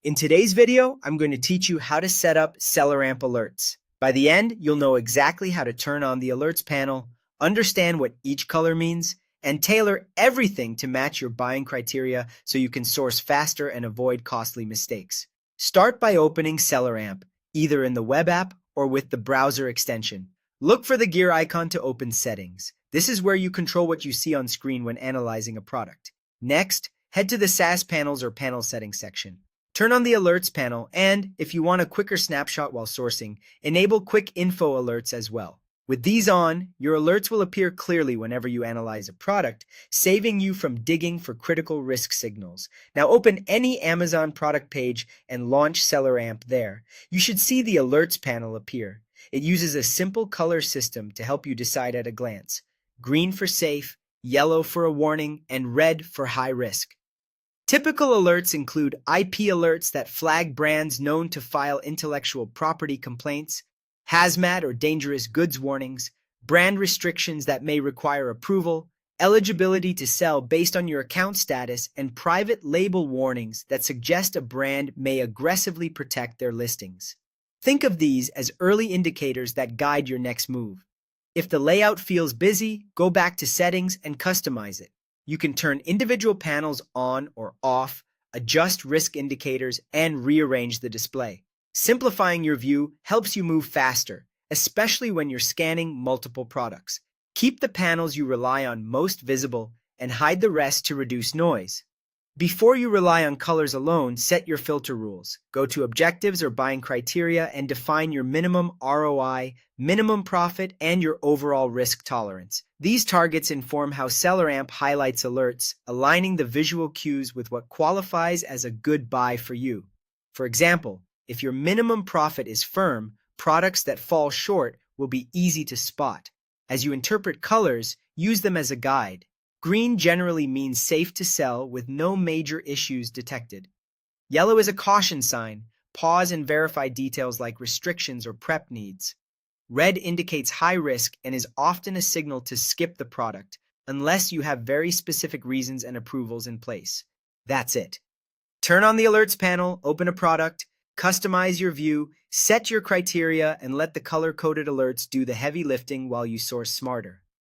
In today's video, I'm going to teach you how to set up Selleramp Alerts. By the end, you'll know exactly how to turn on the Alerts panel, understand what each color means, and tailor everything to match your buying criteria so you can source faster and avoid costly mistakes. Start by opening Selleramp, either in the web app or with the browser extension. Look for the gear icon to open Settings. This is where you control what you see on screen when analyzing a product. Next, head to the SAS panels or panel settings section. Turn on the Alerts panel and, if you want a quicker snapshot while sourcing, enable Quick Info Alerts as well. With these on, your alerts will appear clearly whenever you analyze a product, saving you from digging for critical risk signals. Now open any Amazon product page and launch Selleramp there. You should see the Alerts panel appear. It uses a simple color system to help you decide at a glance. Green for safe, yellow for a warning, and red for high risk. Typical alerts include IP alerts that flag brands known to file intellectual property complaints, hazmat or dangerous goods warnings, brand restrictions that may require approval, eligibility to sell based on your account status, and private label warnings that suggest a brand may aggressively protect their listings. Think of these as early indicators that guide your next move. If the layout feels busy, go back to settings and customize it. You can turn individual panels on or off, adjust risk indicators, and rearrange the display. Simplifying your view helps you move faster, especially when you're scanning multiple products. Keep the panels you rely on most visible and hide the rest to reduce noise. Before you rely on colors alone, set your filter rules. Go to Objectives or Buying Criteria and define your minimum ROI, minimum profit, and your overall risk tolerance. These targets inform how Selleramp highlights alerts, aligning the visual cues with what qualifies as a good buy for you. For example, if your minimum profit is firm, products that fall short will be easy to spot. As you interpret colors, use them as a guide. Green generally means safe to sell with no major issues detected. Yellow is a caution sign. Pause and verify details like restrictions or prep needs. Red indicates high risk and is often a signal to skip the product, unless you have very specific reasons and approvals in place. That's it. Turn on the Alerts panel, open a product, customize your view, set your criteria, and let the color-coded alerts do the heavy lifting while you source smarter.